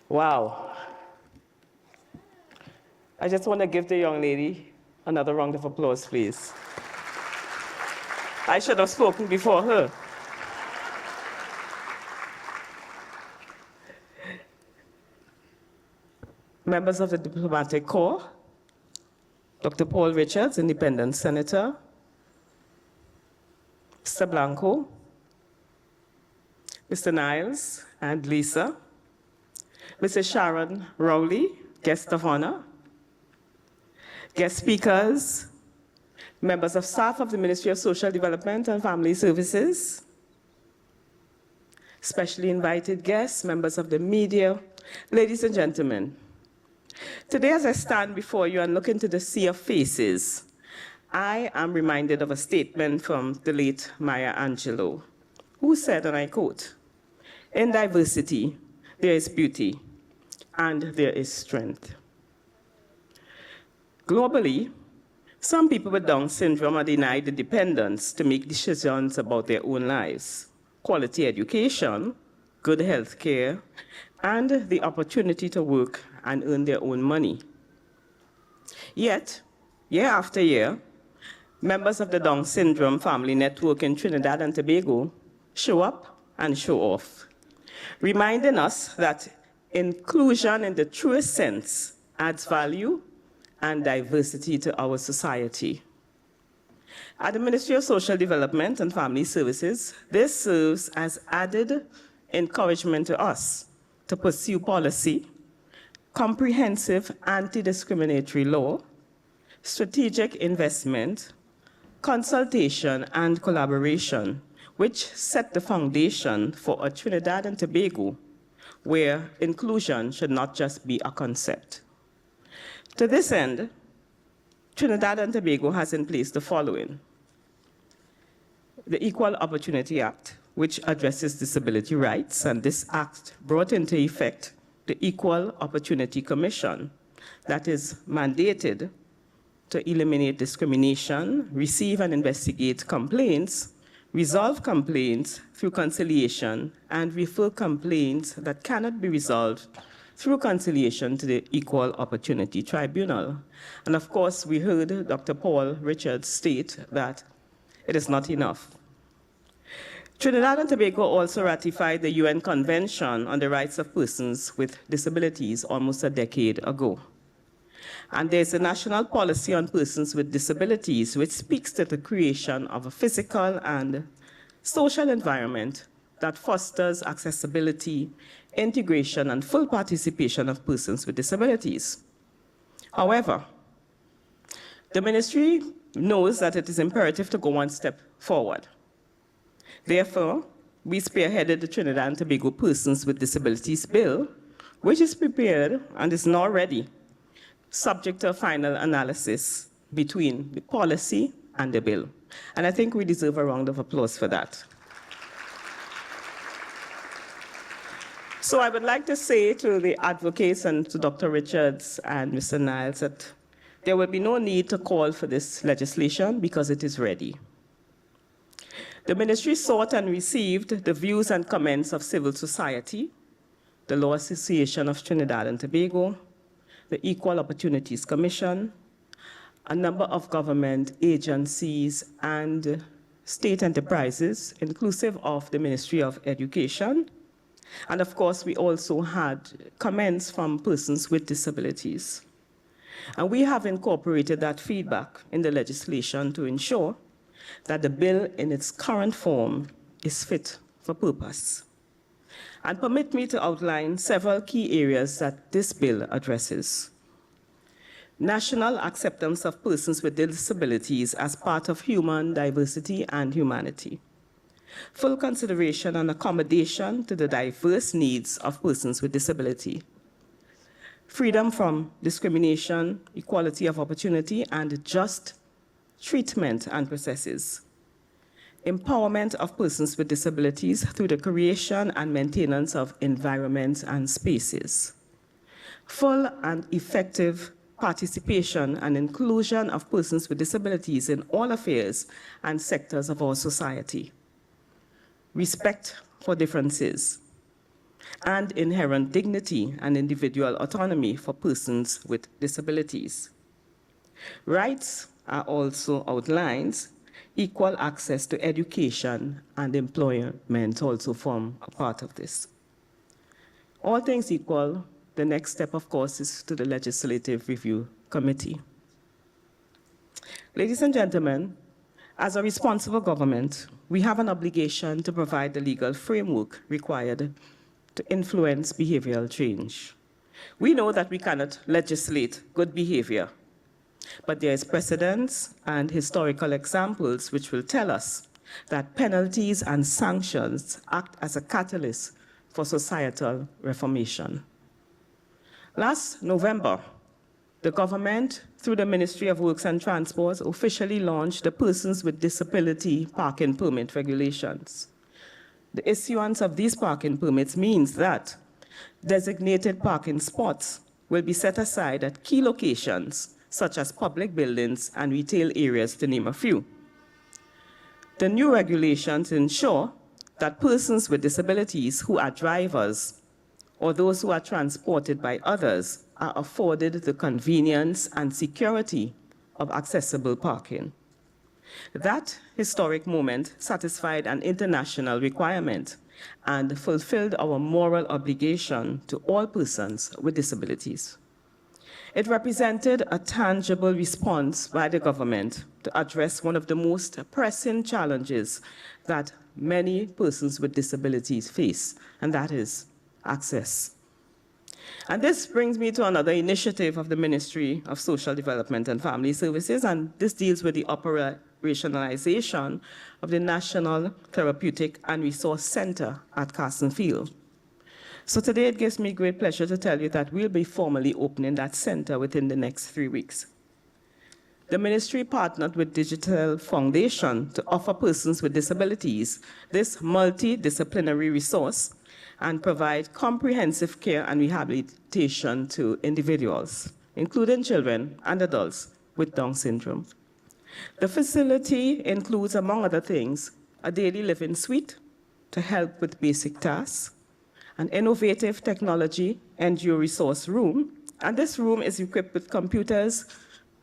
Wow. I just want to give the young lady another round of applause, please. I should have spoken before her. Members of the Diplomatic Corps, Dr. Paul Richards, Independent Senator, Mr. Blanco, Mr. Niles and Lisa, Mrs. Sharon Rowley, guest of honor, guest speakers, members of staff of the Ministry of Social Development and Family Services, specially invited guests, members of the media, ladies and gentlemen. Today, as I stand before you and look into the sea of faces, I am reminded of a statement from the late Maya Angelou, who said, and I quote, "In diversity, there is beauty, and there is strength." Globally, some people with Down syndrome are denied independence to make decisions about their own lives, quality education, good health care, and the opportunity to work and earn their own money. Yet, year after year, members of the Down syndrome family network in Trinidad and Tobago show up and show off, reminding us that inclusion in the truest sense adds value and diversity to our society. At the Ministry of Social Development and Family Services, this serves as added encouragement to us to pursue policy, comprehensive anti-discriminatory law, strategic investment, consultation, and collaboration, which set the foundation for a Trinidad and Tobago where inclusion should not just be a concept. To this end, Trinidad and Tobago has in place the following: the Equal Opportunity Act, which addresses disability rights, and this act brought into effect the Equal Opportunity Commission that is mandated to eliminate discrimination, receive and investigate complaints, resolve complaints through conciliation, and refer complaints that cannot be resolved through conciliation to the Equal Opportunity Tribunal. And of course, we heard Dr. Paul Richards state that it is not enough. Trinidad and Tobago also ratified the UN Convention on the Rights of Persons with Disabilities almost a decade ago. And there's a national policy on persons with disabilities which speaks to the creation of a physical and social environment that fosters accessibility, integration, and full participation of persons with disabilities. However, the ministry knows that it is imperative to go one step forward. Therefore, we spearheaded the Trinidad and Tobago Persons with Disabilities Bill, which is prepared and is now ready, subject to a final analysis between the policy and the bill. And I think we deserve a round of applause for that. So I would like to say to the advocates and to Dr. Richards and Mr. Niles that there will be no need to call for this legislation because it is ready. The ministry sought and received the views and comments of civil society, the Law Association of Trinidad and Tobago, the Equal Opportunities Commission, a number of government agencies and state enterprises, inclusive of the Ministry of Education. And of course, we also had comments from persons with disabilities. And we have incorporated that feedback in the legislation to ensure that the bill in its current form is fit for purpose. And permit me to outline several key areas that this bill addresses. National acceptance of persons with disabilities as part of human diversity and humanity. Full consideration and accommodation to the diverse needs of persons with disability. Freedom from discrimination, equality of opportunity, and just treatment and processes. Empowerment of persons with disabilities through the creation and maintenance of environments and spaces. Full and effective participation and inclusion of persons with disabilities in all affairs and sectors of our society. Respect for differences. and inherent dignity and individual autonomy for persons with disabilities. Rights are also outlined. Equal access to education and employment also form a part of this. All things equal, the next step, of course, is to the Legislative Review Committee. Ladies and gentlemen, as a responsible government, we have an obligation to provide the legal framework required to influence behavioral change. We know that we cannot legislate good behavior, but there is precedence and historical examples which will tell us that penalties and sanctions act as a catalyst for societal reformation. Last November, the government, through the Ministry of Works and Transport, officially launched the Persons with Disability Parking Permit Regulations. The issuance of these parking permits means that designated parking spots will be set aside at key locations, such as public buildings and retail areas, to name a few. The new regulations ensure that persons with disabilities who are drivers or those who are transported by others are afforded the convenience and security of accessible parking. That historic moment satisfied an international requirement and fulfilled our moral obligation to all persons with disabilities. It represented a tangible response by the government to address one of the most pressing challenges that many persons with disabilities face, and that is access. And this brings me to another initiative of the Ministry of Social Development and Family Services, and this deals with the operationalization of the National Therapeutic and Resource Center at Carson Field. So today it gives me great pleasure to tell you that we'll be formally opening that center within the next 3 weeks. The ministry partnered with Digital Foundation to offer persons with disabilities this multidisciplinary resource and provide comprehensive care and rehabilitation to individuals, including children and adults with Down syndrome. The facility includes, among other things, a daily living suite to help with basic tasks, an innovative technology endure resource room, and this room is equipped with computers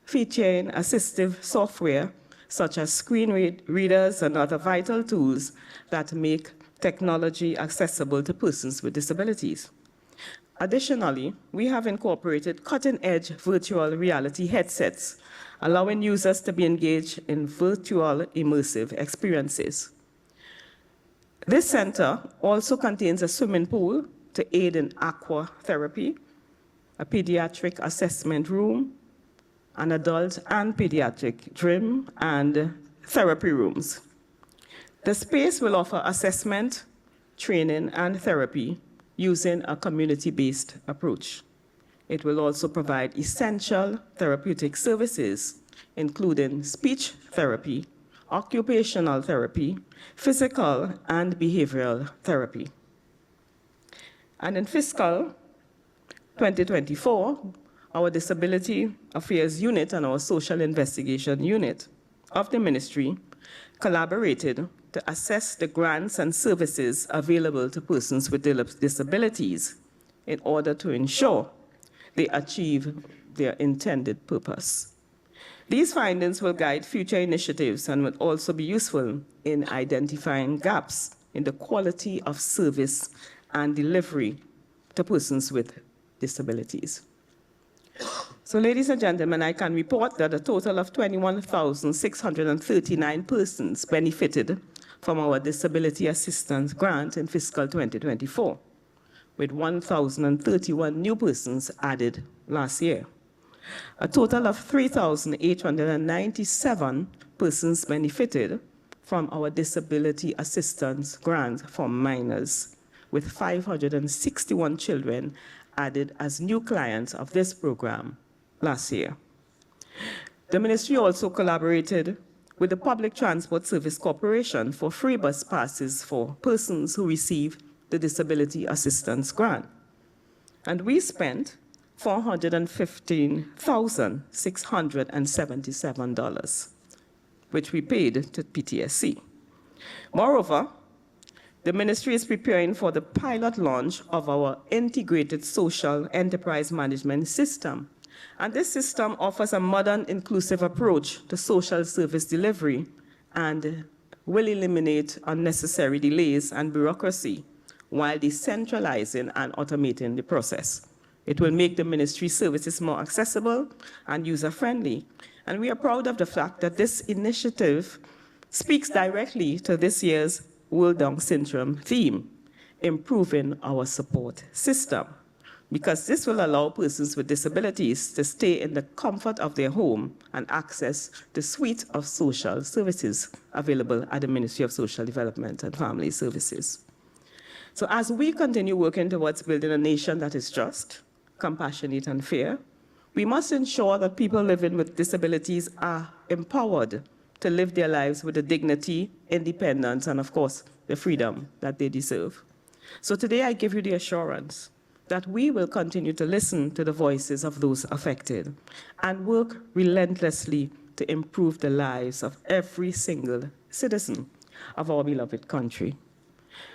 featuring assistive software such as screen readers and other vital tools that make technology accessible to persons with disabilities. Additionally, we have incorporated cutting-edge virtual reality headsets, allowing users to be engaged in virtual immersive experiences. This center also contains a swimming pool to aid in aqua therapy, a pediatric assessment room, an adult and pediatric gym, and therapy rooms. The space will offer assessment, training, and therapy using a community-based approach. It will also provide essential therapeutic services, including speech therapy, occupational therapy, physical and behavioral therapy. And in fiscal 2024, our Disability Affairs Unit and our Social Investigation Unit of the ministry collaborated to assess the grants and services available to persons with disabilities in order to ensure they achieve their intended purpose. These findings will guide future initiatives and will also be useful in identifying gaps in the quality of service and delivery to persons with disabilities. So, ladies and gentlemen, I can report that a total of 21,639 persons benefited from our disability assistance grant in fiscal 2024, with 1,031 new persons added last year. A total of 3,897 persons benefited from our disability assistance grant for minors, with 561 children added as new clients of this program last year. The ministry also collaborated with the Public Transport Service Corporation for free bus passes for persons who receive the disability assistance grant. And we spent $415,677, which we paid to PTSC. Moreover, the ministry is preparing for the pilot launch of our integrated social enterprise management system. And this system offers a modern, inclusive approach to social service delivery and will eliminate unnecessary delays and bureaucracy while decentralizing and automating the process. It will make the ministry services more accessible and user-friendly. And we are proud of the fact that this initiative speaks directly to this year's World Down Syndrome theme, improving our support system, because this will allow persons with disabilities to stay in the comfort of their home and access the suite of social services available at the Ministry of Social Development and Family Services. So as we continue working towards building a nation that is just, compassionate, and fair, we must ensure that people living with disabilities are empowered to live their lives with the dignity, independence, and of course, the freedom that they deserve. So today I give you the assurance that we will continue to listen to the voices of those affected and work relentlessly to improve the lives of every single citizen of our beloved country.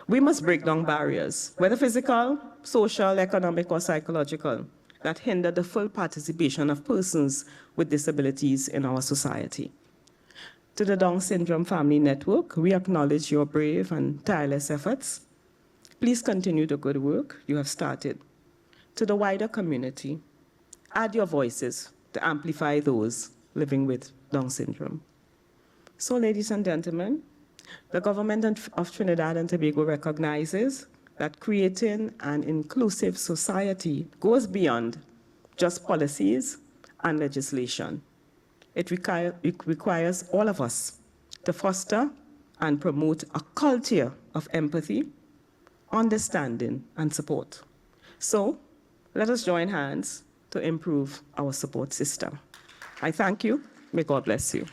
We must break down barriers, whether physical, social, economic, or psychological, that hinder the full participation of persons with disabilities in our society. To the Down Syndrome Family Network, we acknowledge your brave and tireless efforts. Please continue the good work you have started. To the wider community, add your voices to amplify those living with Down syndrome. So, ladies and gentlemen, the government of Trinidad and Tobago recognizes that creating an inclusive society goes beyond just policies and legislation. It requires all of us to foster and promote a culture of empathy, understanding, and support. So, let us join hands to improve our support system. I thank you. May God bless you.